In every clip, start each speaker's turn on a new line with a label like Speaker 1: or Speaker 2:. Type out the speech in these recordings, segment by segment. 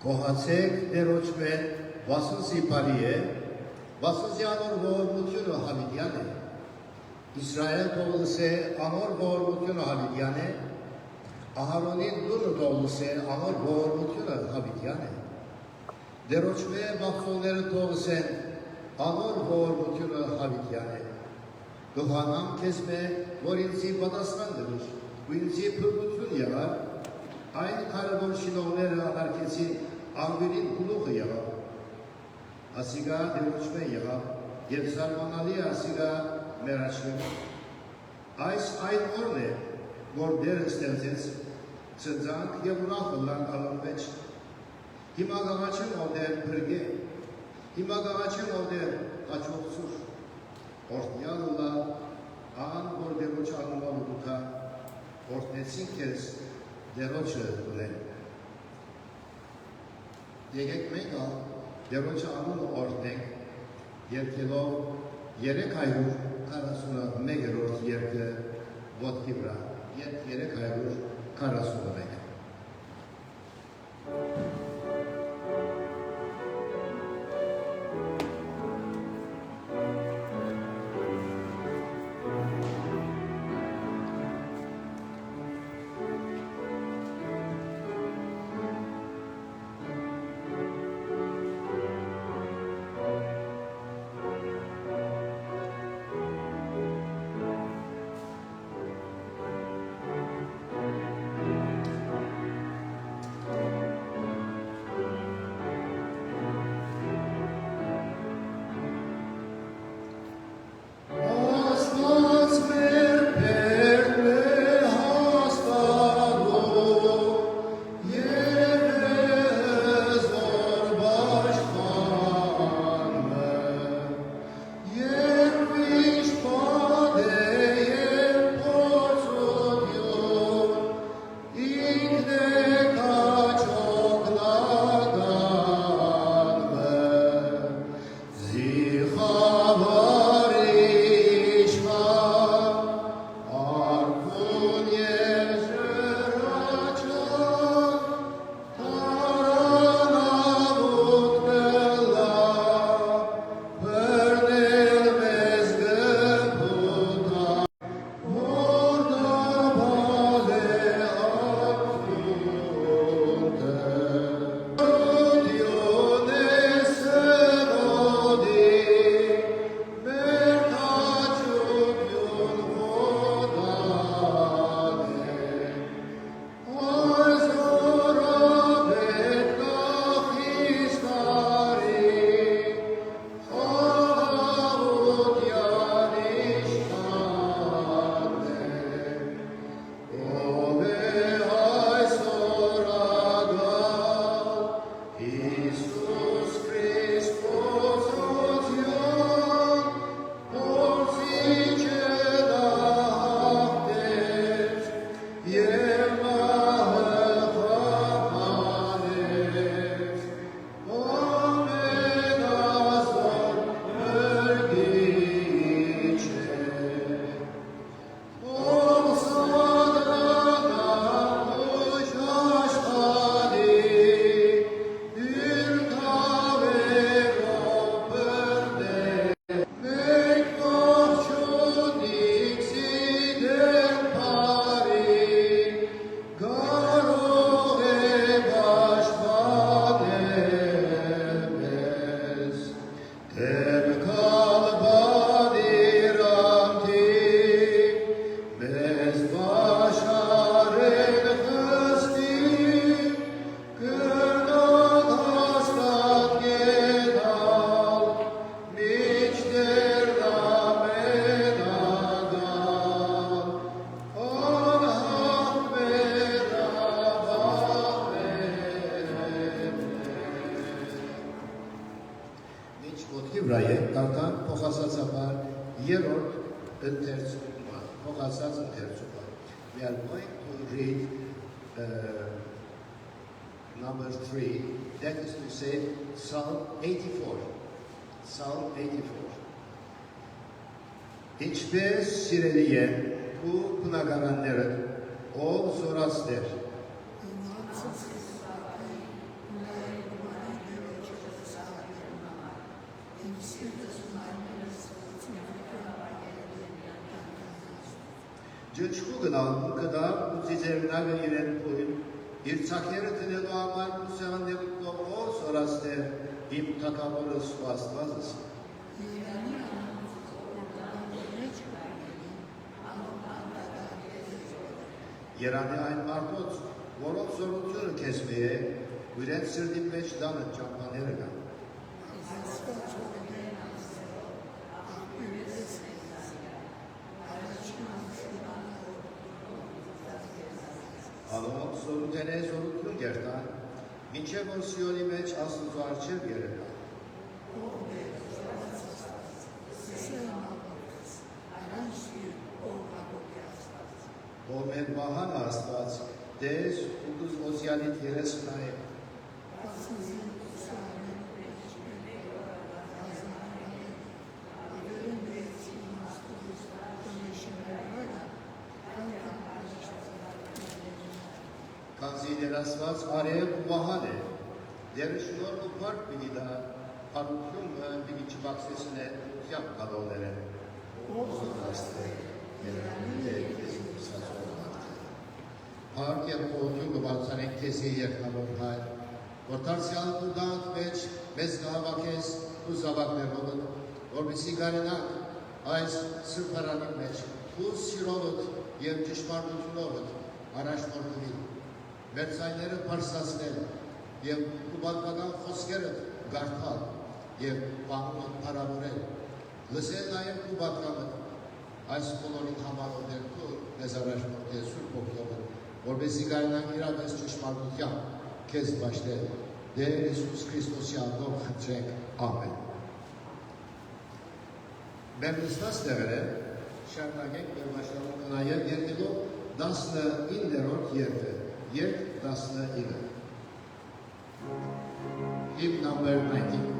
Speaker 1: Կողացեք դերոճմե վասնսի բարի է, վասնսի անոր ողորմությունը հավիտյան է, Իսրայել թողլս է անոր ողորմությունը հավիտյան է, Ահարոնին դունը թողլս է անոր ողորմությունը հավիտյան է, դերոճմե բախվողները թողլս են անոր ողորմությունը հավիտյան է, գողանամ քեզ մե, որ ինձի պատասխան դրուր, ու ինձի փրկություն եղար, այն կարևոր շինողները ահարկեցին անգվիրին գլուխը եղավ, ասիգա դերոճմե եղավ, և զարմանալի ասիգա մեր աչքերում։ Այս այն օրն է, որ դերը ստեղծեց, ծնձանք և ուրախ լանք ալան մեջ, հիմա գաղաչեմ որդեր բրգե, հիմա գաղաչեմ որդեր հաչող ծուր, օրդնյալ ուլա, ան որ դերոճ անունով ուտուքա, օրդնեցին քեզ դերոճը դունեն։ Եկեք մենք ալ դերոճը անունը օրդնենք, երկելով 341 երկը ոտքի վրա, 341 We are going to read number 3, that is to say Psalm 84. Psalm 84. Ինչպես սիրելի է ու բնակարանները, ով զորացներ։ Ջնջկու գնալու կդար ու ծիծերնագը իրեն փույն, իր ծակերը տնելու համար ուսյան դեպքով օս օրաստեր իմ թակավորս ու աստվածս։ Երանի այն մարդոց, որով զորությունը քեզմի է, ու իրեն սրդի մեջ դանը ճամպաները կան։ Ալով զորութեն է զորություն գերտան, մինչև որ Սիոնի մեջ Աստծո առջև երեկան։ Ով մեր մահան Աստված, դեզ ու դուզ ոզյալիտ երեսն այ։ Կանզի ներասված արև ու մահան է, դերը շնոր ու պարկ բինի դա, հարություն բինի չբաքսեսն է ուզյապ կալոլներ է։ Ով աստեղ, երանի է կեզ ուսածոր մարդը։ Հարկ և խողություն կբարձանենք կեզի երկնավոր հայր, որ թարսյալ ու դանք մեջ մեզ կհավաքես ու զավակներովըտ, որպեսի գարենանք այս սրբարանի մեջ, ու սիրովըտ և ճշմարտությունովըտ առաջնորդվի, մեր ձայները պարսացնել և կուբատական խոսքերը գարթալ և պանունը պարավորել, լսել նաև կուբատկանը, այս բոլորին համարով դերքուր մեզ առաջնորդ է Սուրբ Հոգիով, որպեսզի գարենանք իրապես ճշմարտությամբ քեզ բաշխել, Տեր Հիսուս Քրիստոսի անունով խնդրենք, ամեն։ Մեր նստած տեղերը շարունակենք մեր մաշտարակը նաև երկելով 19-րդ երգը, երգ 19։ Hymn number 19.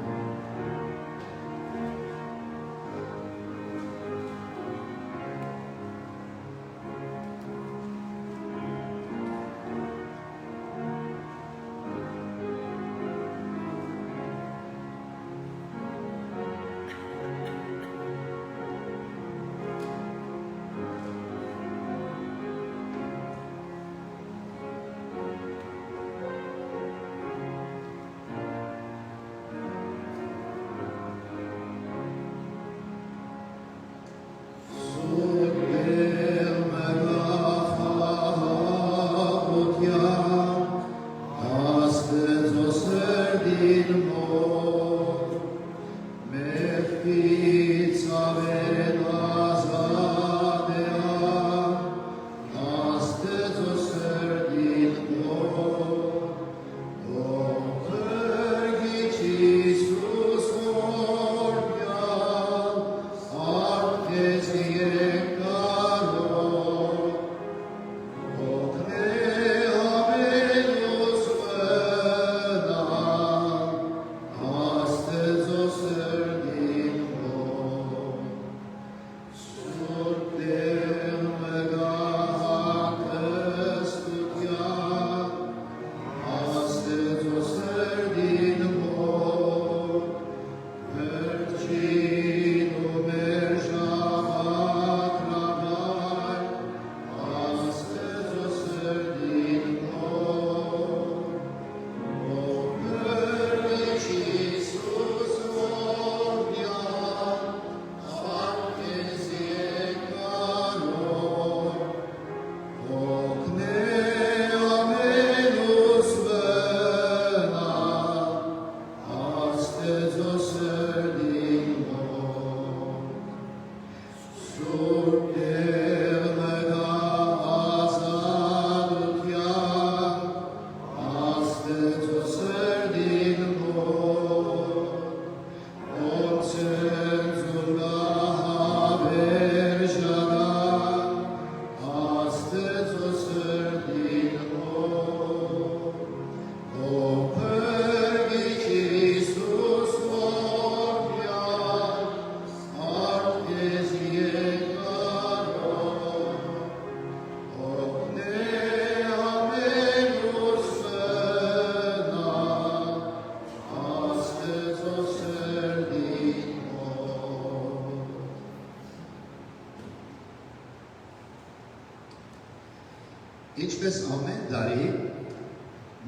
Speaker 1: Ինչպես ամեն տարի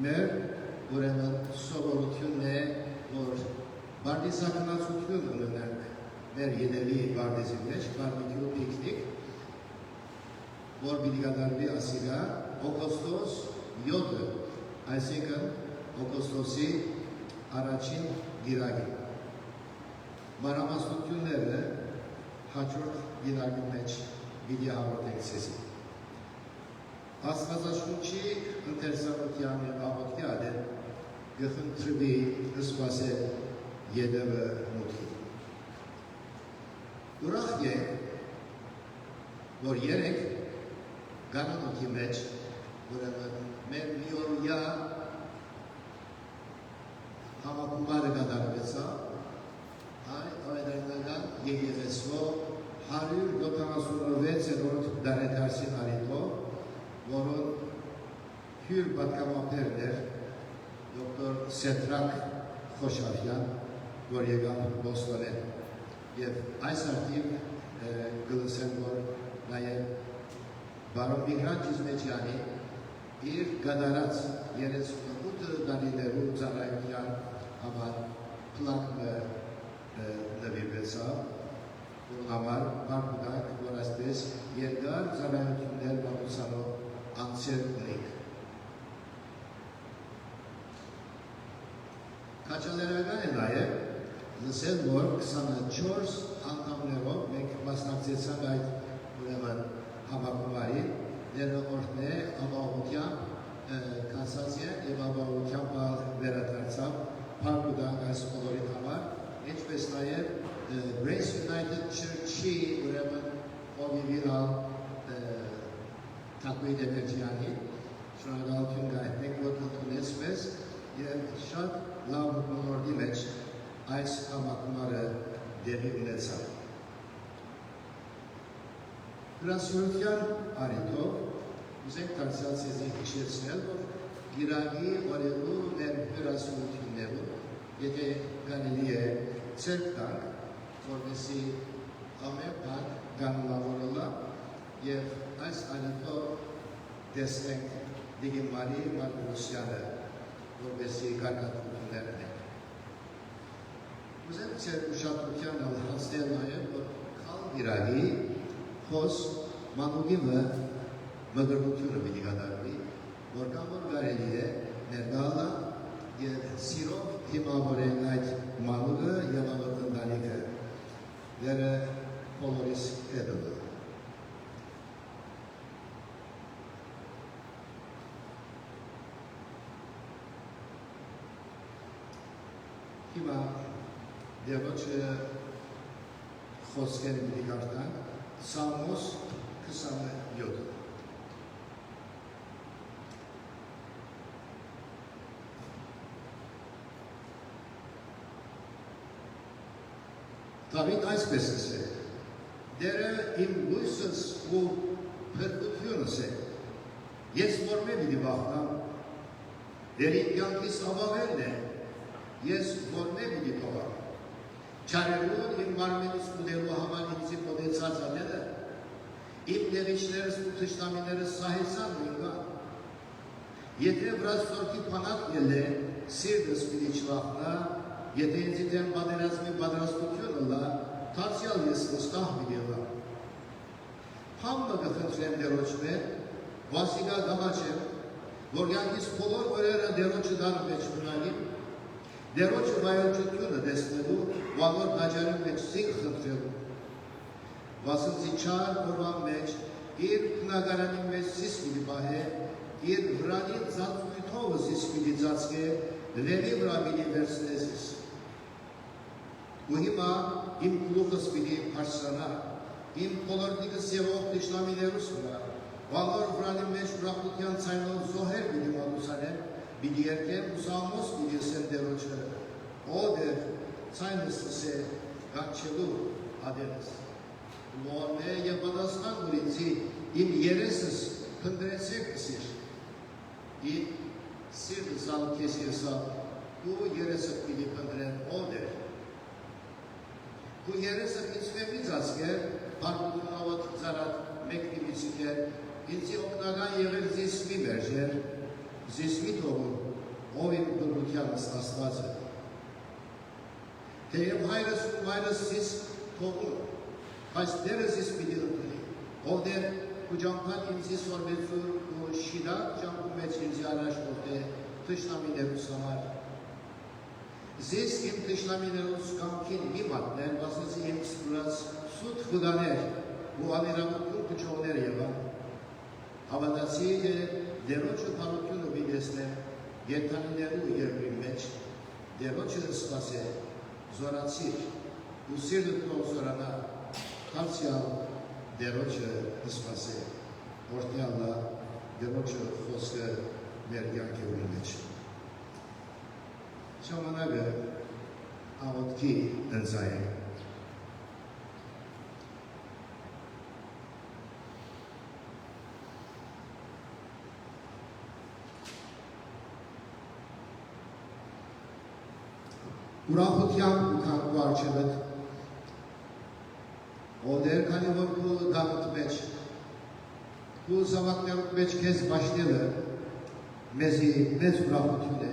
Speaker 1: մեր ուրեմն սովորությունն է, որ բարձրացնացություն ունենք մեր յետևի բարձրի մեջ, բարձրի պիկնիկ, որ պիտի կատարվի ասիգա օգոստոս 7-ը, այսինքն օգոստոսի առաջին գիրակի։ Մանրամասնությունները հաջորդ գիրակի մեջ պիտի հաղորդենք ցեզի։ Աստվածաշունչի ընթերցանության եւ աղոթքի ադեն գխնդրվի սպասել յետևը մուտքի։ Ուրախ ենք, որ երեք գանոնոքի մեջ, ուրեմն մեր միօրյա համակումարը կատարվեցավ, ավետարանական եկեղեցու 176-րդ դարեդարձին արիթով, որոնց հյուր պատգամապերն էր դոկտոր Սեդրակ Խոշարյան, որ եկավ Բոստոնեն, և այս արդիվ գլսեն, որ նաև բարոն Միգրան Ճիզմեջյանի իր գադարած 38 տարիներու ծառայության համար պլակը նվիրվեցավ, որ համար բարգուտակ, որ այսպես երկար ծառայություններ մատուցանով անցել ունենք։ Քաջալերական է նաև լսել, որ 24 անդամներով մենք մասնակցեցանք այդ ուրեմն համակումարին, ներողորդ է ապահովությամբ Կանսասիան և ապահովությամբ վերադարձավ բարգուտակ այս բոլորի համար, ինչպես նաև Grace United Church-ի ուրեմն հովիվիրալ Թակուի Դեմեջյանի շնորհակալություն գայտնենք, որ ընդունեց մեզ և շատ լավ մտնորդի մեջ այս համակումարը դեպի ունեցավ։ Հրասյունության արիթով ուզենք դարձյալ ցեզի հիշեցնել, որ գիրակի օրելու մեր հրասյունություններում, եթե կարելի է ցերկ տանք, որպեսզի ամեն բան կանոնավորելա և այս արիթով տեսնենք Դիգիմարի Մարգարոսյանը, որպեսզի կարգադրություններ ունենք։ Ուզեմ ձեր ուշադրությանը հասնել նաև, որ քալ գիրակի խոս մանուկի մգրությունը պիտի կատարվի, որքան որ կարելի է ներկալը և սիրով դիմավորել այդ մանուկը և ավդ ընտանիքը դերը բոլորիս հետևը։ Հիմա դերոջը խոսքեր պիտի կարդանք Սամոս 27։ Դավիթ այսպես է, դերը իմ լույսս ու փրկությունս է, ես որմե պիտի վախնամ, դեր իմ կյանքիս ավավերն է, ես որմե պիտի թողամ, չարերուն իմ մարմենից կուտելու համար ինձի մոտեցած անելը, իմ նեղիչներս ու թշնամիներս սահեցան նույնվան, եթե վրաց սորքի փանակ ելե, սիրտս պիտի չվախնա, եթե ինձի դեմ պատերազմի պատրաստությունը լա, թարցյալ ես վստահ պիտի լա։ Համը կխնդրեմ դերոջ մեր, վասիկա գամաչեմ, որ կյանքիս բոլոր օրերը դերոջը դարը մեջ մնալին, դերոջը վայոջությունը տեսնելու, վալոր բաջարի մեջ զինք խնդրելու, վասնցի չար օրվան մեջ, իր կնագարանի մեջ զիս պիտի պահե, իր վրանին ծածույթովը զիս պիտի ծածկե, լերի վրա պիտի վերցնես ու հիմա իմ գլուխս պիտի բարձրանա, իմ բոլորնիկս և ով թշնամիներուս վրա, վալոր վրանի մեջ ուրախության ցայնով զոհեր պիտի մատուցանեմ, պիտի երկեմ ու Սամոս պիտի ասեմ դերոջը, ո դեր ցայնս է կանչելու ադենս, ողորմե և պատասխան ուրինցի իմ երեսս քնդրեցեք կսիր, իմ սիրտս ալ քեզ եսավ ու երեսը պիտի քնդրեմ ո դեր, ու երեսը ինձվեմից ասկեր, բարգությունավատ ծարատ մեկ դիմիցիկ էր, ինձի օգնական եղել զիս զիս մի թողում, ով իմ բնությանս Աստված է։ Թեև հայրս ու մայրս զիս թողում, բայց դերը զիս պիտի ընտրի, ով դեր ու ճամփան ինձիս որմեցուր ու շիդակ ճամփում մեջ ինձ առաջ որդե թշնամիներուս համար։ Զիս իմ թշնամիներուս կամքին մի մատներ, բասեցի իմ սպուրած սուտ խուդաներ ու աներամություն կճողներ եղան։ Հավատացի է դերոչը պարությունը բիդեսնեմ գետանիներու երկրի մեջ, դերոչը սպասե, զորացիր ու սիրտը տող զորանա, հարցյալ դերոչը սպասե, որդյալը դերոչը խոսքը մեր յանքերի մեջ։ Ժամանակը աղոտքի ընձայ է։ Ուրախության ու քանքու արջևդ, ովներ քանի որ քու գամուտ մեջ, քու զավակներուտ մեջ քեզ բաշնելը մեզի մեծ ուրախություն է։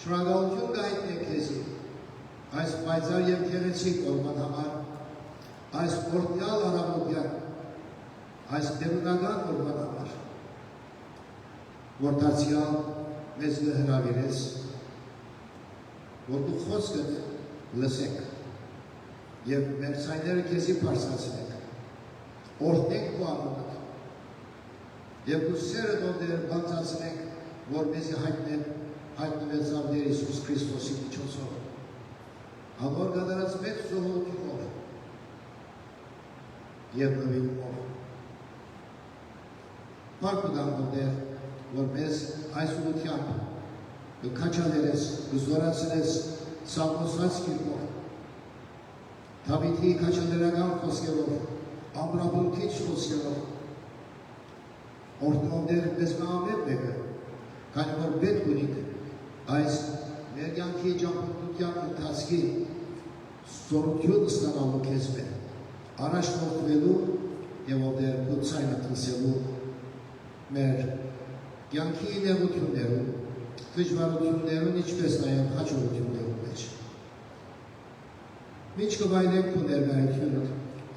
Speaker 1: Շնորհակալություն կհայտնենք քեզի, այս պայծառ և գեղեցիկ օրվան համար, այս օրհնյալ առավոտյան, այս դերունական օրվան համար, որ դարձյալ մեզ հրավիրես, որ դու խոսքդ լսենք և մեր ցայները քեզի բարձրացնենք, օրհնենք քո անունդ և քո սերը դեր բացացնենք, որ մեզի հայտնվեցավ Տեր Հիսուս Քրիստոսի միջոցով, համար կատարած մեծ զոհությունով և նվիրումով։ Փառք ունեմ Տեր, որ մեզ այս ուղղությամբ կքաջալերես, կզորացնես Սամոսված գիրքով, Դավիթի քաջալերական խոսքերով, ամրապնդիչ խոսքերով, օրհնող Տեր մեզ ամեն մեկը, քանի որ պետք ունենք այս մեր կյանքի ճամփորդության ընթացքի զորություն ստանալու քեզ մեր, առաջնորդվելու և ովներ քո ցայնը լսելու մեր կյանքի նեղություններում, դժվարություններում, ինչպես նաև հաջողություններում մեջ։ Մինչ կվայելենք քո ներկայությունը,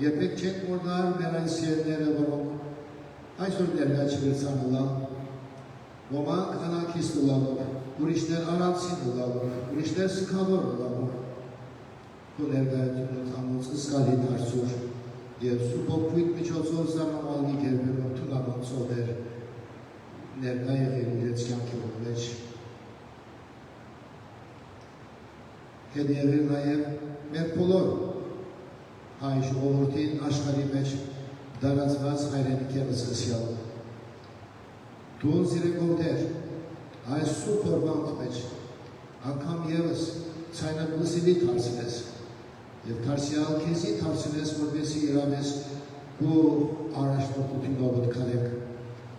Speaker 1: երբեք չենք մոռանալ մեր այն սիրելիները, որոնք այսօր ներկա չվերցանալան, ոմանք անաքիստ ուլալով, ուրիշներ առանցին ուլալով, ուրիշներ սգավոր ուլալով, քո ներկայությունը համոց զգալի դարձուր և Սուրբ Օգնի միջոցով զարմանալի կերպերով թուլանոցով էր ներկա եղել իրենց կյանքի մեջ։ Հետ եղել նաև մեր բոլոր հայ ժողովրդին աշխարհի մեջ դարածված հայրենիքերս հսյալ։ Դու զիրեկով Տեր, այս սուրբ օրվանց մեջ անգամ ևս ցայնապլսիլի դարձնես և դարձյալ քեզի դարձնես, որպեսզի իրավես քո առաջնորդությունով դքարեք,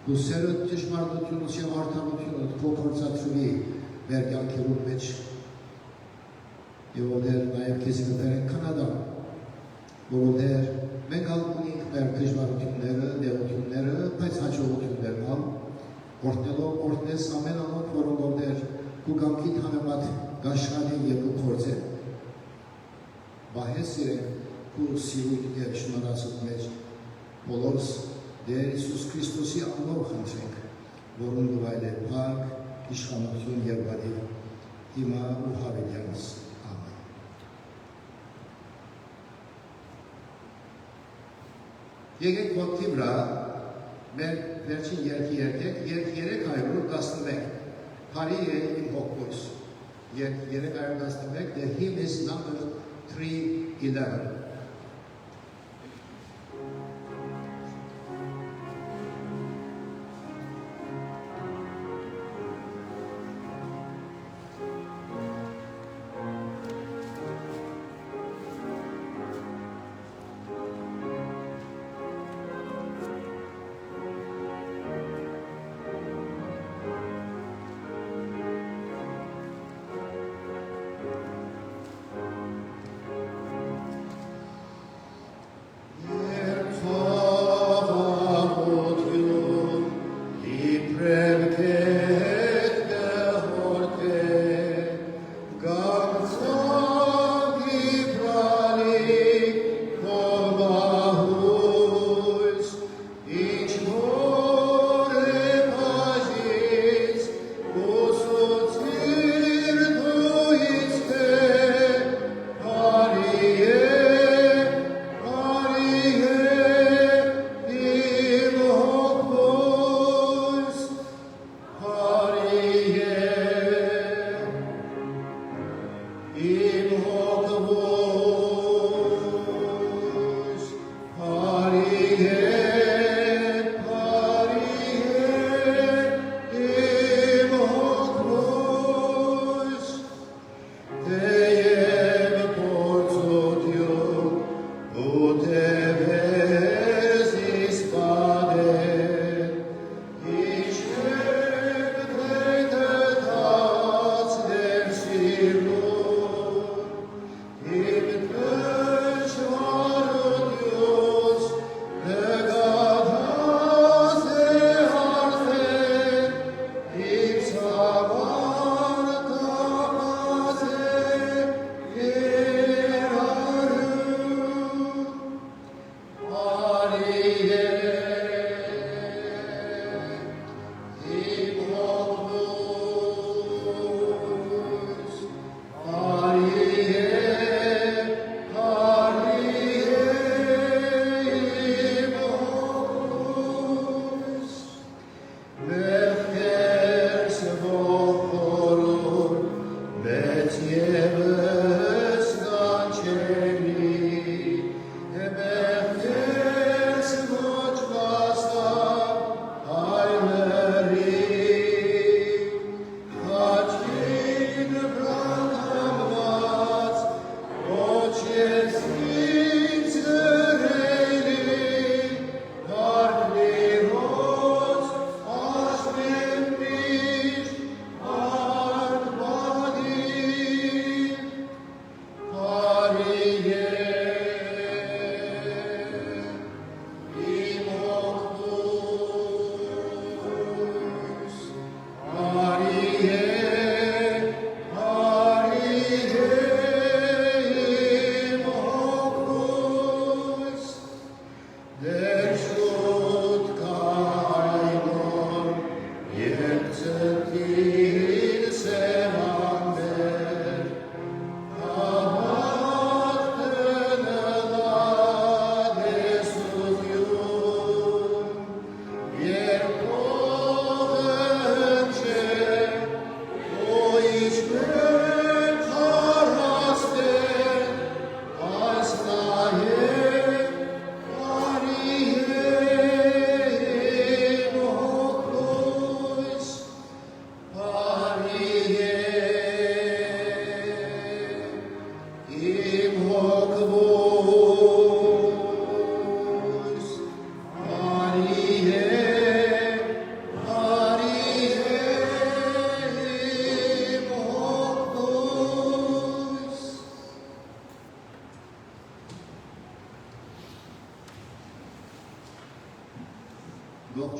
Speaker 1: քո սերը ճշմարտությունից և արդարությունից քո փորձացուի մեր կյանքերում մեջ և ովներ նաև քեզի կտերենք քնադան, որովներ մենք ունենք մեր դժվարությունները, նեղությունները, բայց հաջողություններն ալ, օրհնելով օրհնես ամեն անոք, որոնք ովներ քո կամքիդ համեմատ կաշխատեն և կփորձեն, բահես իրեն քո սիրույթ և շնորհացուց մեջ բոլորս Տեր Հիսուս Քրիստոսի անունով խնդրենք, որում գվայել է փառք, իշխանություն և վայել, հիմա ու հավիտյանս։ Ամեն։ Եկեք ոտքի վրա մեր վերջին երգի երգեք, երգ 311, Փարի է իմ հոգուս, երգ 311, the hymn is number 311.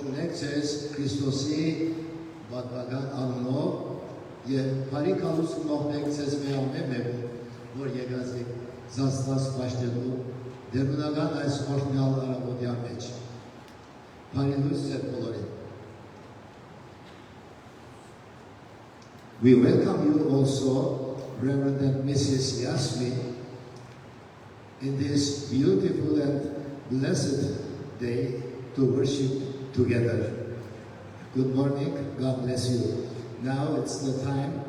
Speaker 1: ողջունեցես Քրիստոսի պատվական անունով եւ բարի կալուսնող եկցես մեր ամեն մեկը, որ եկած եք զաստված պաշտելու դերունական այս օրհնյալ արաբոդյան մեջ։ Բարի լույս ձեր բոլորին։ We welcome you also, Reverend and Mrs. Yasmin, in this beautiful and blessed day to worship together. Good morning, God bless you. Now it's the time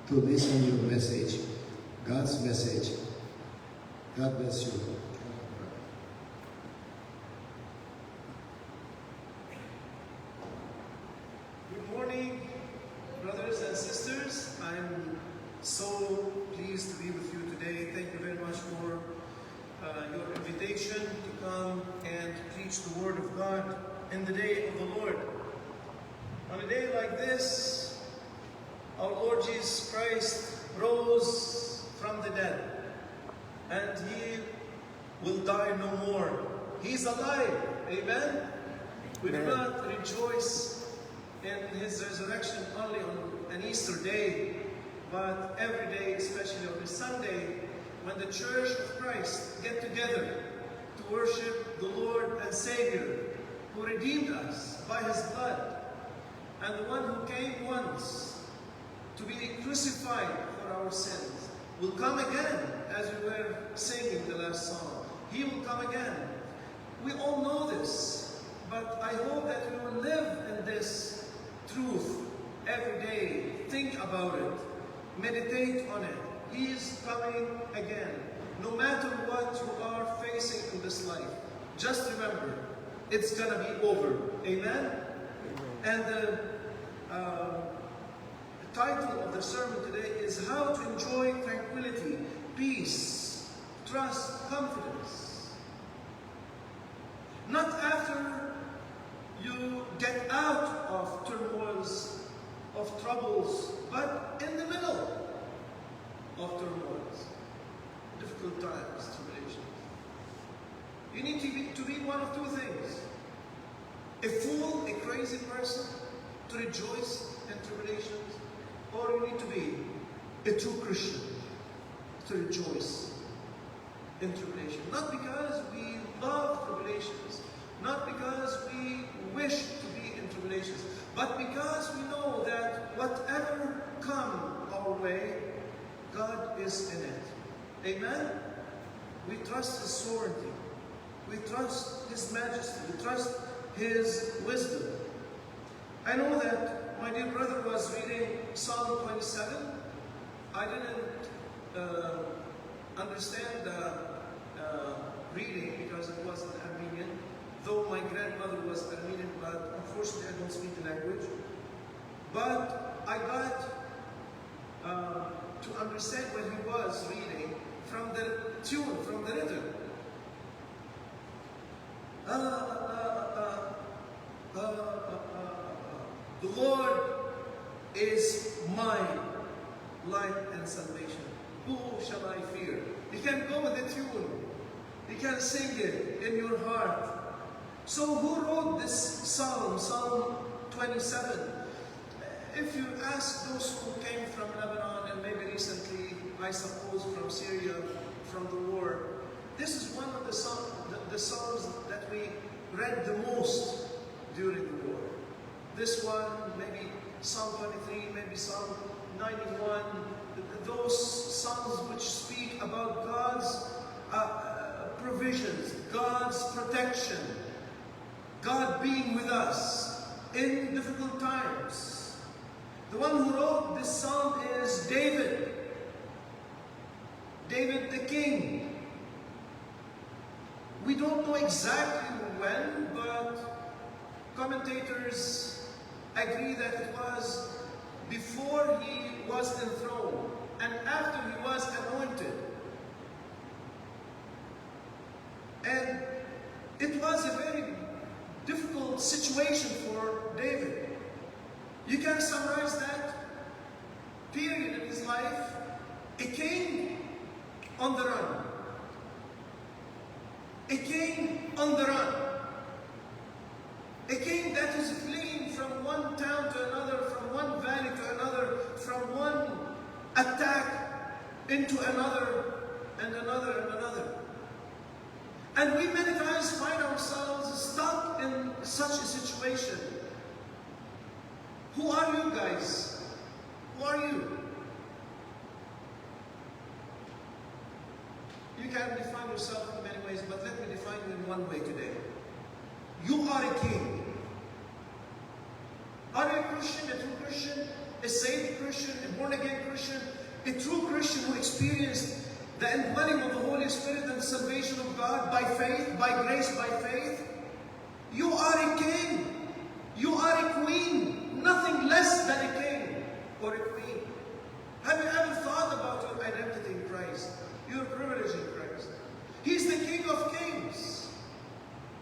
Speaker 1: to listen to your message, God's message. God bless you.
Speaker 2: Good morning, brothers and sisters. I'm so pleased to be with you today. Thank you very much for your invitation to come and preach the Word of God in the day of the Lord. On a day like this, our Lord Jesus Christ rose from the dead, and He will die no more. He's alive. Amen? We do not rejoice in His resurrection only on an Easter day, but every day, especially on a Sunday, when the Church of Christ get together to worship the Lord and Savior, who redeemed us by His blood, and the one who came once to be crucified for our sins, will come again, as we were singing the last song. He will come again. We all know this, but I hope that we will live in this truth every day. Think about it. Meditate on it. He is coming again. No matter what you are facing in this life, just remember, it's going to be over. Amen? And the title of the sermon today is How to Enjoy Tranquility, Peace, Trust, Confidence. Not after you get out of turmoils, of troubles, but in the middle of turmoils, difficult times, tribulations. You need to be one of two things. A fool, a crazy person, to rejoice in tribulations, or you need to be a true Christian, to rejoice in tribulation. Not because we love tribulations, not because we wish to be in tribulations, but because we know that whatever comes our way, God is in it. Amen? We trust His sovereignty. We trust His majesty. We trust His wisdom. I know that my dear brother was reading Psalm 27. I didn't understand the reading because it wasn't Armenian, though my grandmother was Armenian, but unfortunately I don't speak the language. But I got to understand when he was reading from the tune, from the rhythm. The Lord is my light and salvation. Who shall I fear? You can go with the tune. You can sing it in your heart. So who wrote this psalm, Psalm 27? If you ask those who came from Lebanon and maybe recently, I suppose, from Syria, from the war, this is one of the psalms that we read the most during the war. This one, maybe Psalm 23, maybe Psalm 91, those psalms which speak about God's provisions, God's protection, God being with us in difficult times. The one who wrote this psalm is David. David the king. We don't know exactly when, but commentators agree that it was before he was enthroned and after he was anointed. And it was a very difficult situation for David. You can summarize that period in his life. A king on the run. A king on the run. A king one town to another, from one valley to another, from one attack into another, and another, and another. And we many times find ourselves stuck in such a situation. Who are you guys? Who are you? You can define yourself in many ways, but let me define you in one way today. You are a king. Are you a Christian, a true Christian, a saved Christian, a born-again Christian, a true Christian who experienced the indwelling of the Holy Spirit and the salvation of God by faith, by grace, by faith? You are a king. You are a queen. Nothing less than a king or a queen. Have you ever thought about your identity in Christ? Your privilege in Christ? He's the King of Kings.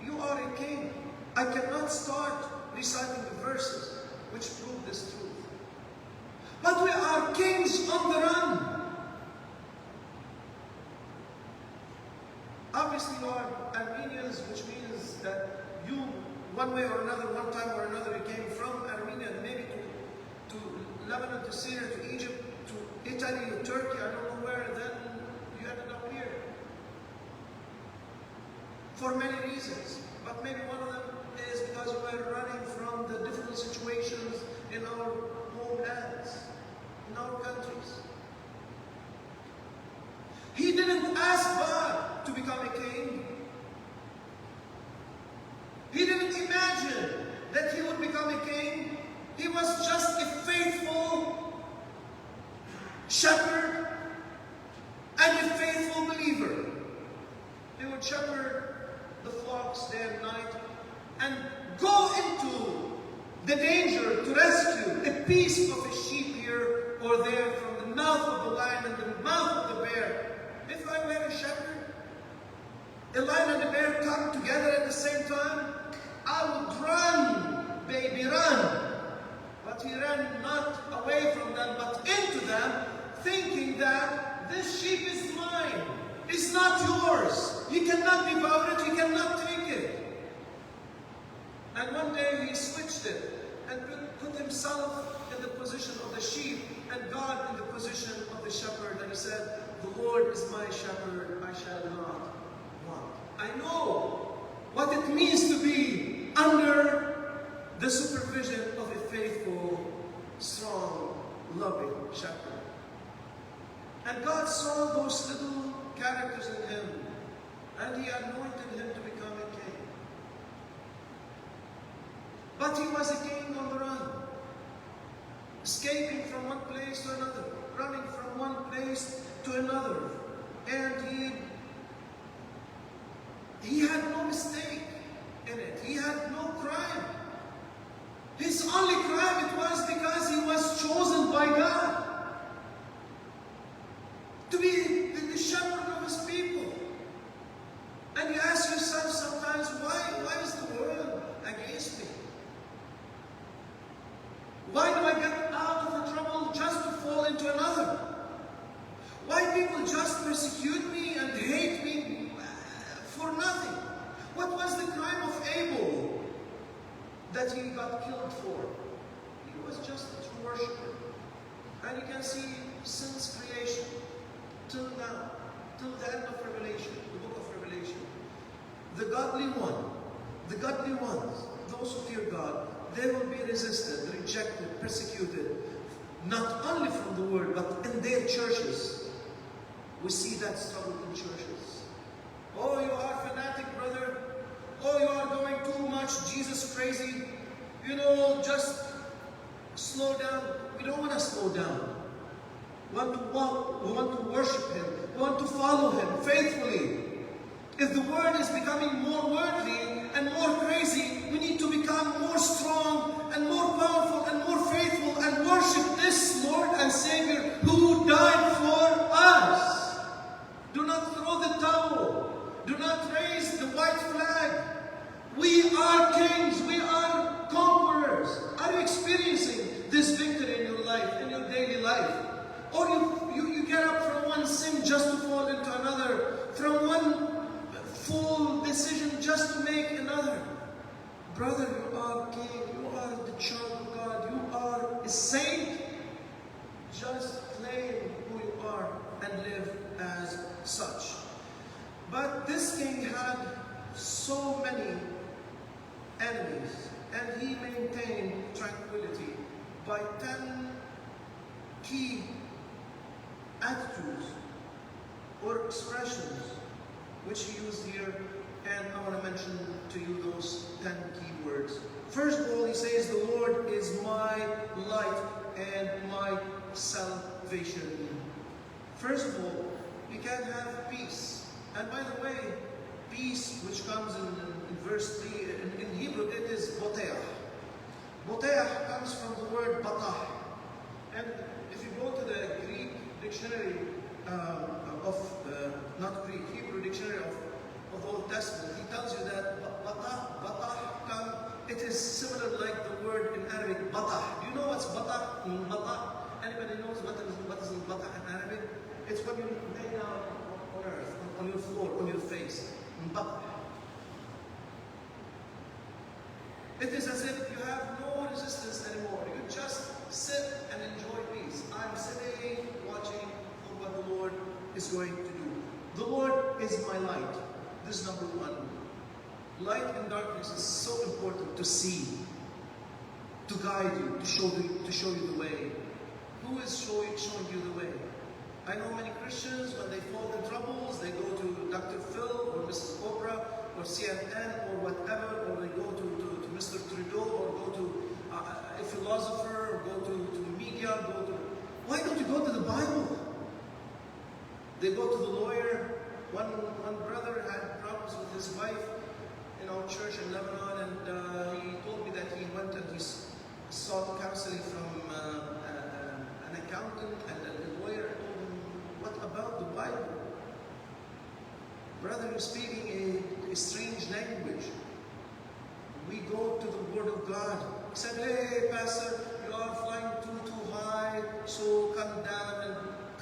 Speaker 2: You are a king. I cannot start reciting the verses which prove this truth. But we are kings on the run. Obviously, you are Armenians, which means that you, one way or another, one time or another, you came from Armenia, maybe to Lebanon, to Syria, to Egypt, to Italy, to Turkey, I don't know where, then you ended up here. For many reasons. But maybe one of them is because we were running from the difficult situations in our homelands, in our countries. He didn't ask God to become a king. He didn't imagine that he would become a king. He was just a faithful shepherd and a faithful believer. He would shepherd the flocks day and night and go into the danger to rescue a piece of a sheep here or there from the mouth of the lion and the mouth of the bear. If I were a shepherd, a lion and a bear come together at the same time, I would run, baby, run. But he ran not away from them, but into them, thinking that this sheep is mine. It's not yours. You cannot devour it. You cannot take it. And one day he switched it and put himself in the position of the sheep and God in the position of the shepherd. And he said, "The Lord is my shepherd, I shall not want." I know what it means to be under the supervision of a faithful, strong, loving shepherd. And God saw those little characters in him, and he anointed him to become a king. But he was a king on the run, escaping from one place to another, running from one place to another. And he had no mistake in it. He had no crime. His only crime it was because he was chosen by God to be the shepherd of his people. And you ask yourself sometimes, why is the world against me? Why do I get out of the trouble just to fall into another? Why people just persecute me and hate me for nothing? What was the crime of Abel that he got killed for? He was just a true worshiper. And you can see since creation till now, till the end of Revelation, the book of Revelation, the godly ones, those who fear God, they will be resisted, rejected, persecuted, not only from the world, but in their churches. We see that struggle in churches. Oh, you are fanatic, brother. Oh, you are going too much Jesus crazy. You know, just slow down. We don't want to slow down. We want to walk. We want to worship Him. We want to follow Him faithfully. If the word is becoming more worldly and more crazy, we need to become more strong and more powerful and more faithful and worship this Lord and Savior who died for us. Do not throw the towel. Do not raise the white flag. We are kings. We are conquerors. Are you experiencing this victory in your life, in your daily life? Or you get up from one sin just to fall into another, from one full decision just to make another. Brother, you and he maintained tranquility by 10 key attitudes or expressions which he used here, and I want to mention to you those 10 key words. First of all, he says, the Lord is my light and my salvation. First of all, we can have peace. And by the way, peace, which comes in verse 3, in Hebrew, it is boteach. Boteach comes from the word batah. And if you go to the Greek dictionary not Greek, Hebrew dictionary of the Old Testament, he tells you that batah, it is similar like the word in Arabic, batah. Do you know what's batah? Batah. Anybody knows what is batah in Arabic? It's when you lay down on earth, on your floor, on your face. Batah. It is as if you have no resistance anymore. You just sit and enjoy peace. I'm sitting, watching for what the Lord is going to do. The Lord is my light. This is number one. Light in darkness is so important to see, to guide you, to show you the way. Who is showing you the way? I know many Christians, when they fall in troubles, they go to Dr. Phil or Mrs. Oprah or CNN or whatever, or they go to Mr. Trudeau or go to a philosopher or go to media. Why don't you go to the Bible? They go to the lawyer. One brother had problems with his wife in our church in Lebanon, and he told me that he went and he sought counseling from an accountant and a lawyer. I told him, what about the Bible? Brother, you're speaking a strange language. We go to the Word of God. He said, hey, Pastor, you are flying too high, so come down and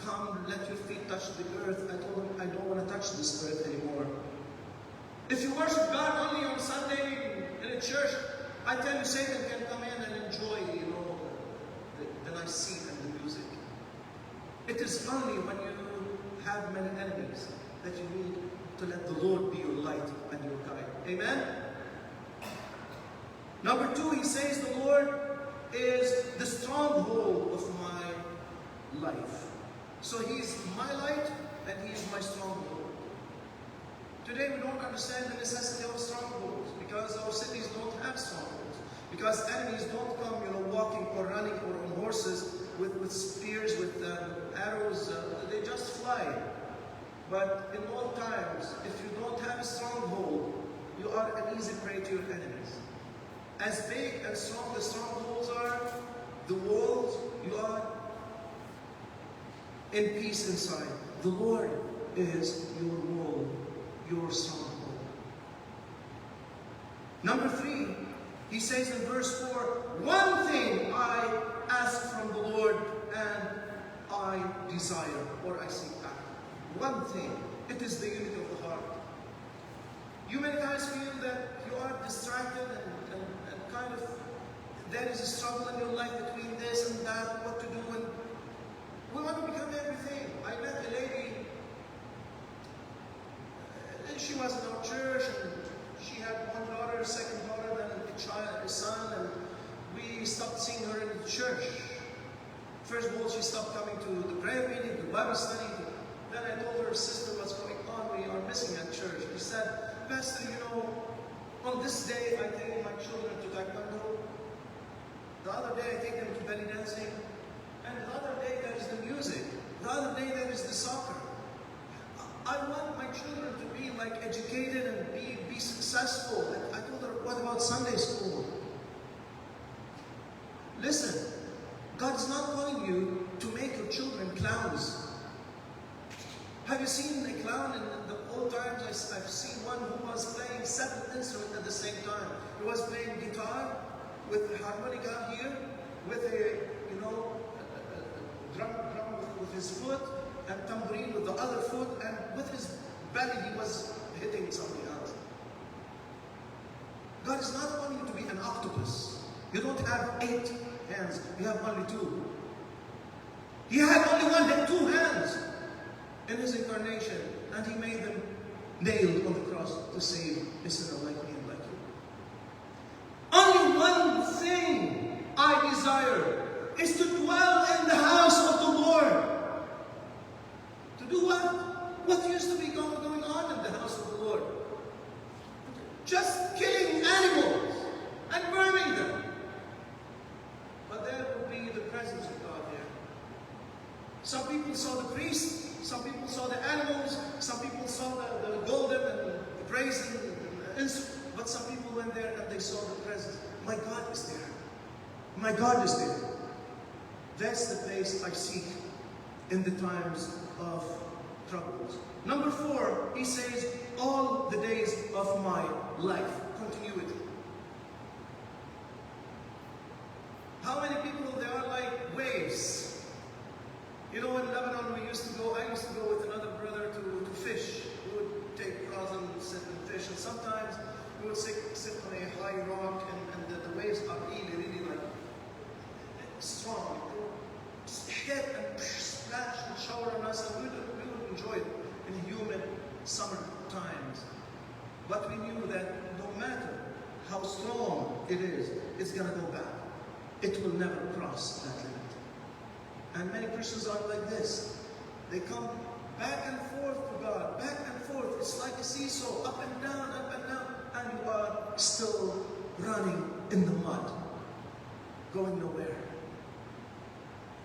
Speaker 2: come, let your feet touch the earth. I told him, I don't want to touch this earth anymore. If you worship God only on Sunday in a church, I tell you, Satan can come in and enjoy, the nice seat and the music. It is only when you have many enemies that you need to let the Lord be your light and your guide. Amen? Number two, he says the Lord is the stronghold of my life. So he's my light and he's my stronghold. Today we don't understand the necessity of strongholds because our cities don't have strongholds. Because enemies don't come, walking or running or on horses with spears, with arrows. They just fly. But in all times, if you don't have a stronghold, you are an easy prey to your enemies. As big and strong the strongholds are, the walls, you are in peace inside. The Lord is your wall, your stronghold. Number three, he says in verse 4, one thing I ask from the Lord and I desire, or I seek after. One thing, it is the unity of the heart. You many times feel that you are distracted and kind of, there is a struggle in your life between this and that, what to do, and we want to become everything. I met a lady, she was in our church, and she had one daughter, a second daughter, then a son, and we stopped seeing her in the church. First of all, she stopped coming to the prayer meeting, the Bible study. Then I told her, sister, what's going on? We are missing at church. She said, Pastor, on this day I take my children to Taekwondo. The other day I take them to belly dancing. And the other day there is the music. The other day there is the soccer. I want my children to be educated and be successful. And I told her, what about Sunday school? Listen, God is not calling you to make your children clowns. Have you seen a clown in the old times? I've seen one who was playing 7 instruments at the same time. He was playing guitar with a harmonica here, with a drum with his foot, and tambourine with the other foot, and with his belly he was hitting something else. God is not wanting you to be an octopus. You don't have 8 hands, you have only 2. He had only 2 hands in his incarnation, and he made them nailed on the cross to save a sinner like me and like you. Only one people saw the priest, some people saw the animals, some people saw the golden and the brazen instrument, but some people went there and they saw the presence. My God is there. My God is there. That's the place I seek in the times of troubles. Number 4, he says, all the days of my life. Continuity. How many people, they are like waves? You know, in Lebanon, I used to go with another brother to fish. We would take rods and sit and fish, and sometimes we would sit on a high rock, and the waves are really like strong. They would hit and splash and shower on us, and we would enjoy it in humid summer times. But we knew that no matter how strong it is, it's going to go back. It will never cross that limit. And many Christians are like this. They come back and forth to God, back and forth. It's like a seesaw, up and down, and you are still running in the mud, going nowhere.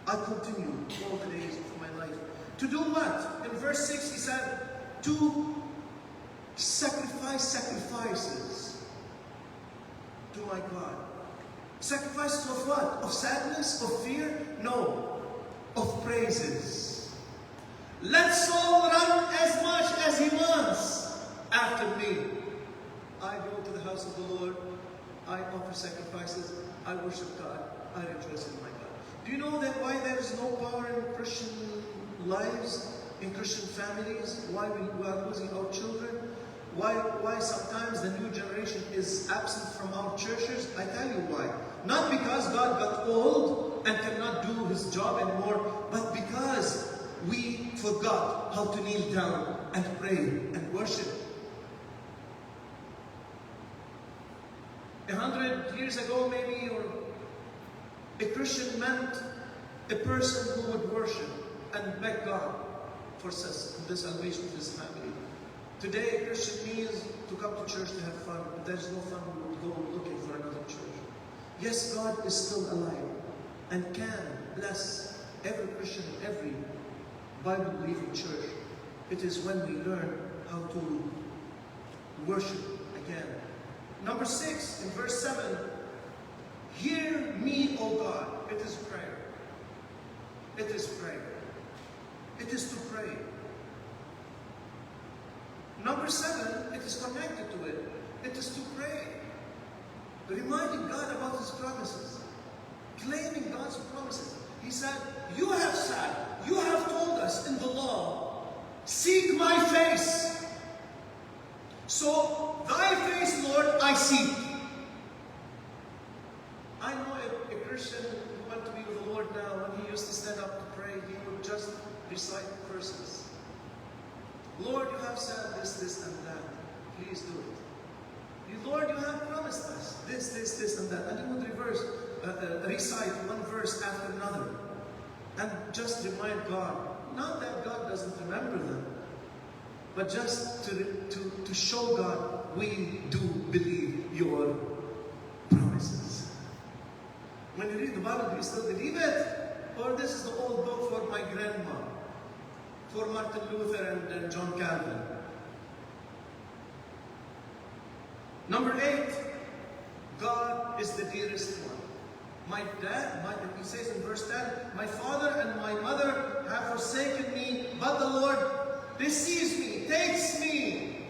Speaker 2: I continue all the days of my life. To do what? In verse 6 he said, to sacrifice sacrifices to my God. Sacrifices of what? Of sadness? Of fear? No. Of praises. Let Saul run as much as he wants after me. I go to the house of the Lord. I offer sacrifices. I worship God. I rejoice in my God. Do you know that why there is no power in Christian lives, in Christian families? Why we are losing our children? Why sometimes the new generation is absent from our churches? I tell you why. Not because God got old and cannot do His job anymore, but because we forgot how to kneel down and pray and worship. 100 years ago maybe, or a Christian meant a person who would worship and beg God for the salvation of his family. Today, a Christian means to come to church to have fun, but there's no fun when we go looking for another church. Yes, God is still alive and can bless every Christian, every Bible-believing church. It is when we learn how to worship again. Number 6, in verse 7, hear me, O God. It is prayer. It is prayer. It is to pray. Number 7, it is connected to it. It is to pray. Reminding God about His promises. Claiming God's promises. He said, you have said, you have told us in the law, seek my face. So, thy face, Lord, I seek. I know a Christian who went to be with the Lord now, when he used to stand up to pray, he would just recite verses. Lord, you have said this, and that. Please do it. Lord, you have promised us this, and that. And he would recite one verse after another. And just remind God, not that God doesn't remember them, but just to show God, we do believe your promises. When you read the Bible, do you still believe it? Or this is the old book for my grandma, for Martin Luther and John Calvin? Number 8, God is the dearest one. My dad, he says in verse 10, my father and my mother have forsaken me, but the Lord receives me, takes me.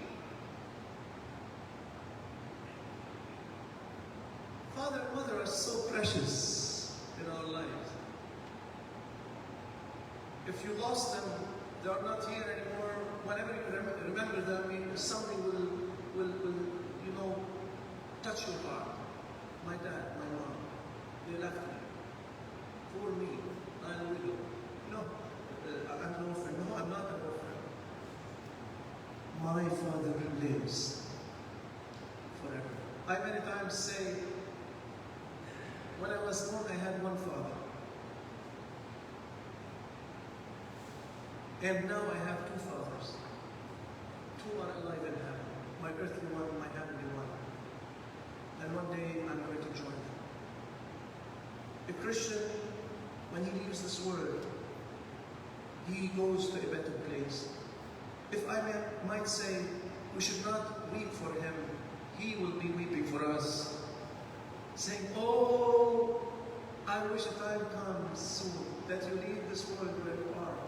Speaker 2: Father and mother are so precious in our lives. If you lost them, they are not here anymore. Whenever you remember them, something will touch your heart. My dad, my mom, they left me. For me, I'm a widow. No, I'm an orphan. No, I'm not an orphan. My Father lives forever. I many times say, when I was born, I had one father. And now I have 2 fathers. 2 are alive in heaven. My earthly one, my heavenly one. And one day I'm going to join them. A Christian, when he leaves this world, he goes to a better place. If I might say, we should not weep for him, he will be weeping for us, saying, oh, I wish a time comes soon that you leave this world where you are,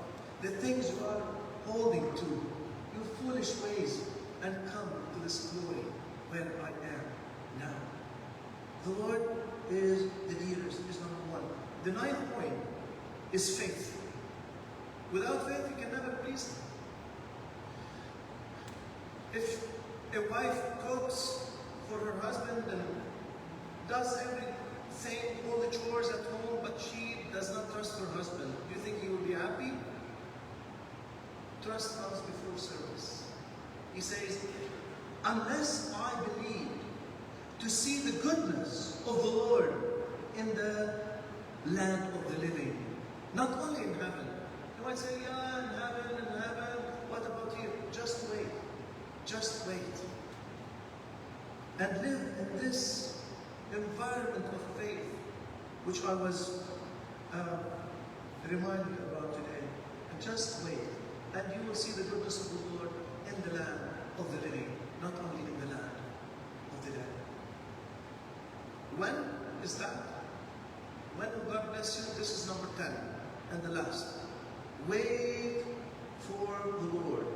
Speaker 2: the things you are holding to, your foolish ways, and come to this glory where I am now. The Lord is the dearest, is number one. The ninth point is faith. Without faith, you can never please Him. If a wife cooks for her husband and does everything, all the chores at home, but she does not trust her husband, do you think he will be happy? Trust comes before service. He says, unless I believe to see the goodness of the Lord in the land of the living, not only in heaven. You might say, yeah, in heaven, what about here? Just wait. Just wait. And live in this environment of faith, which I was reminded about today. And just wait. And you will see the goodness of the Lord in the land of the living, not only in the land of the dead. When is that? When will God bless you? This is number 10 and the last. Wait for the Lord.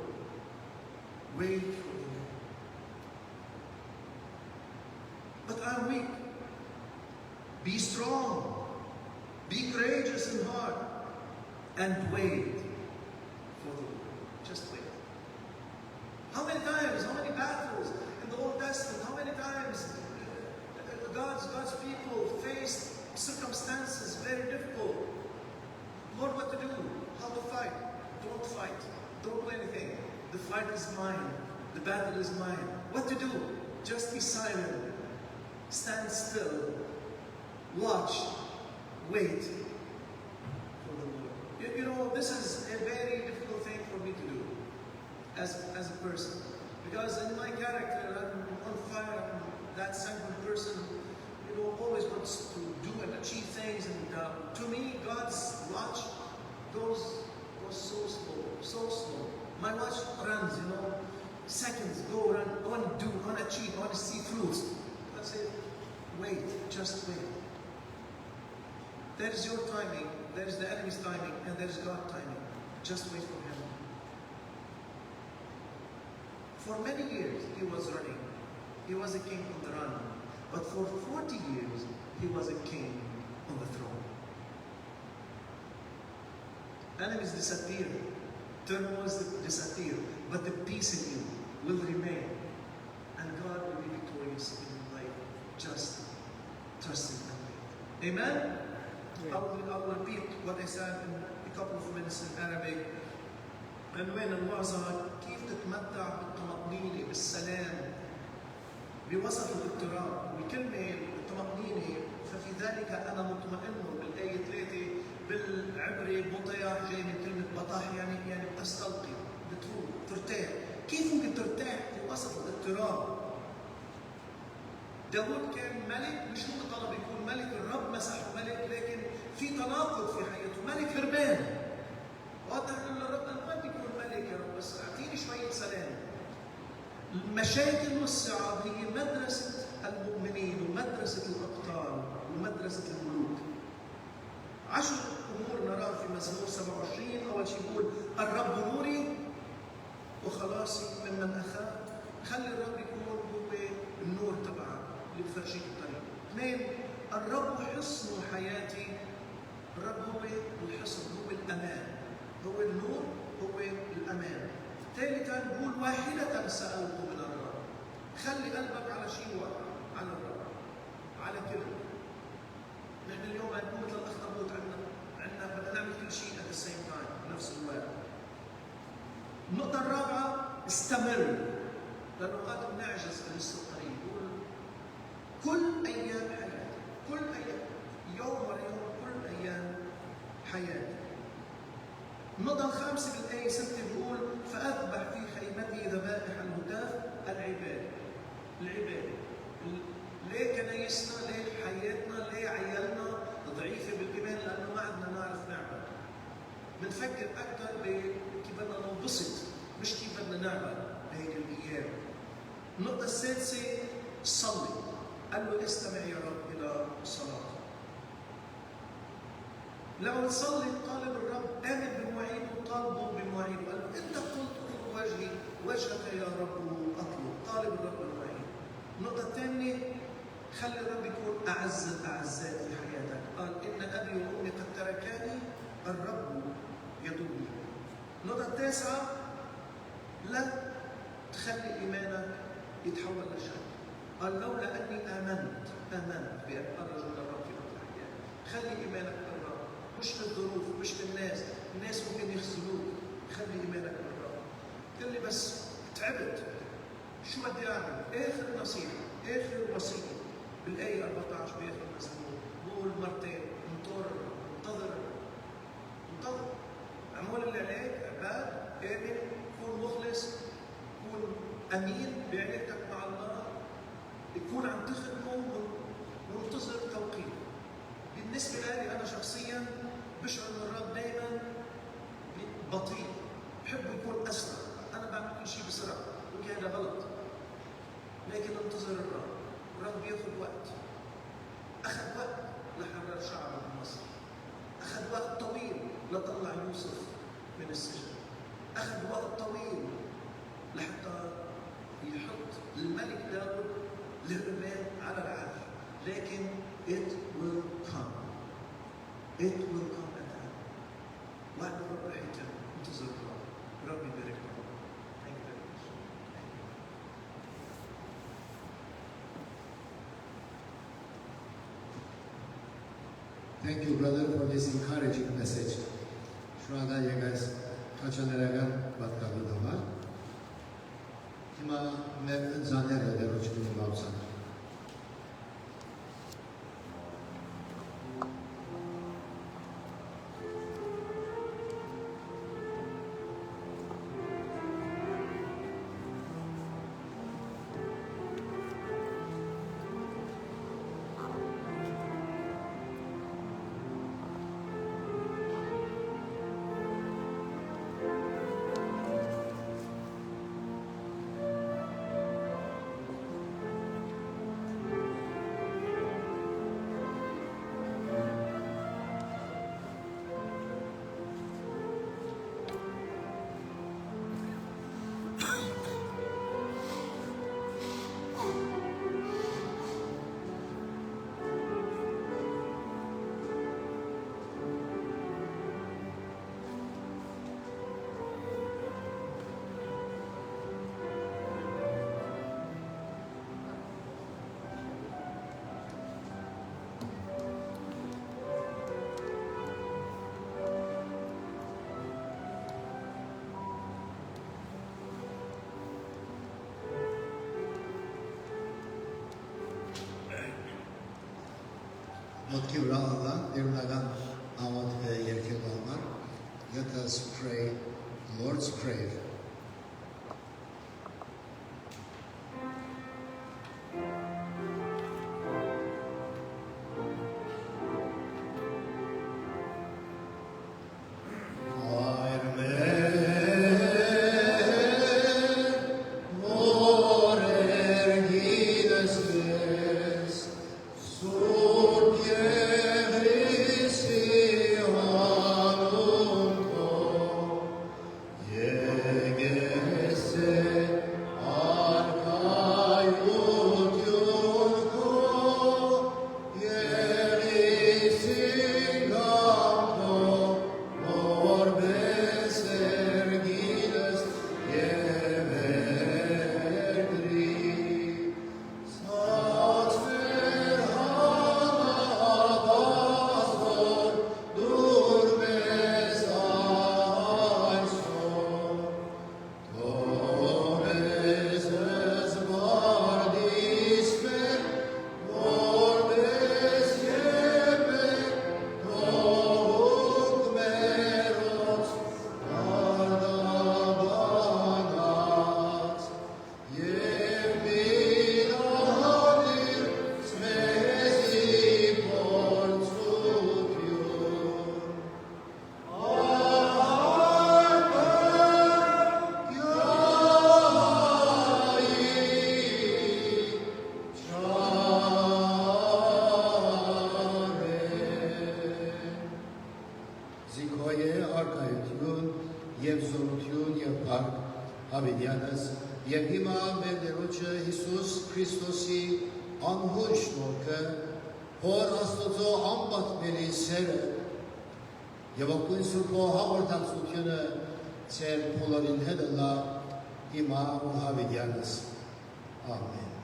Speaker 2: Wait for the Lord. But I'm weak. Be strong. Be courageous in heart. And wait for the Lord. Just wait. How many times, how many battles in the Old Testament, how many times God's people faced circumstances very difficult. Lord, what to do? How to fight? Don't fight. Don't do anything. The fight is mine. The battle is mine. What to do? Just be silent. Stand still. Watch. Wait for the Lord. You know, this is a very difficult thing for me to do as a person. Because in my character, I'm on fire. I'm that sanguine person, you know, always wants to do and achieve things. And to me, God's watch goes so slow. My watch runs, you know, seconds go run. I want to do, I want to achieve, I want to see fruits. God said, wait, just wait. There is your timing, there is the enemy's timing, and there is God's timing. Just wait for Him. For many years, He was running. He was a king on the run. But for 40 years, He was a king on the throne. Enemies disappear. Turmoils disappear. But the peace in you will remain. And God will be victorious in your life. Just trust Him and wait. Amen? Yeah. I will repeat what I said in a couple of minutes in Arabic. عنوان الوعظة كيف تتمتع بالطمأنينة بالسلام بوسط الاضطراب. والكلمة الطمأنينة ففي ذلك أنا مطمئن بالآية 3 بالعبري بطياح جاي من كلمة بطاح يعني بتستلقي بتروح ترتاح. كيف ممكن ترتاح في وسط الاضطراب؟ داود كان ملك مش ممكن طلب يكون ملك الرب مسحه ملك لكن في تناقض في حياته ملك هربان. وقت نقول للرب أنا ما بدي أكون ملك يا رب بس أعطيني شوية سلام. المشاكل والصعاب هي مدرسة المؤمنين ومدرسة الأبطال ومدرسة الملوك. 10 أمور نراها في مزمور 27. أول شيء يقول الرب نوري وخلاصي ممن أخاف. خلي الرب يكون هو النور تبعك اللي بفرجيك الطريق. 2 الرب حصن حياتي. الرب هو الحصن هو الأمان. هو النور هو الأمان. ثالثا نقول واحدة سألت من الرب. خلي قلبك على شيء واحد على الرب على كلمة. نحن اليوم هنكون مثل الأخطبوط عندنا بدنا نعمل كل شيء at the same time بنفس الوقت. النقطة الرابعة استمر لأنه اوقات بنعجز عن الطريق. يقول كل أيام حياتي كل أيام يوم ورا يوم كل أيام حياتي. النقطة الخامسة بالآية 6 بيقول فأذبح في خيمتي ذبائح الهتاف العباد. ليه كنايسنا ليه حياتنا ليه عيالنا ضعيفة بالإيمان لأنه ما عندنا نعرف نعبد. بنفكر أكثر صلي. قال له استمع يا رب إلى صلاتي. لما تصلي طالب الرب آمن بمواعيده وطالبه بمواعيده. قال له أنت قلت اطلب وجهك يا رب أطلب. طالب الرب المواعيد. النقطة الثانية خلي الرب يكون أعز الأعزاء في حياتك. قال إن أبي وأمي قد تركاني الرب يدوم. النقطة التاسعة لا تخلي إيمانك يتحول لشك. قال لولا أني آمنت بأن أرجو الرب في وقت الحياة. خلي إيمانك بالرب، مش بالظروف، مش بالناس. الناس ممكن يخذلوك. خلي إيمانك بالرب. قال لي بس تعبت، شو بدي أعمل؟ آخر نصيحة، آخر وصية بالآية 14 بآخر المزمور بقول مرتين انتظر. عمول العلاج عباد آمن، كون مخلص، كون أمين بعلاقتك مع الله، يكون عم تخدمه ومنتظر توقيت. بالنسبة لي أنا شخصياً بشعر إن الرب دائماً بطيء، بحب يكون أسرع. أنا بعمل كل شيء بسرعة، وهذا هذا غلط. لكن انتظر الرب بياخذ وقت. أخذ وقت لحرر شعبه من مصر. أخذ وقت طويل لطلع يوسف من السجن. أخذ وقت طويل لحتى يحط الملك داود الرمال على العرش. لكن it will come. It will come at the end. وعد الرب رح يتم. انتظر الرب. رب يبارككم. Thank you very much.
Speaker 1: Thank you, brother, for this encouraging message. Շնորհակալ եղես քաչաներական պատկառի համար։ Հիմա մեր ընձաները դերոջին բացան։ Mutki vura Allah, derunlagan amat yerkek olmak. Let us pray the Lord's Prayer. երկարկայություն եւ զորություն եւ փառք հավիտյանս եւ հիմա մեր Տերոջը Հիսուս Քրիստոսի անհոր շնորհքը Հոր Աստծո անպատմելի սերը եւ օգուն Սուրբո հաղորդակցությունը ձեր բոլորին հետ լա հիմա ու հավիտյանս ամեն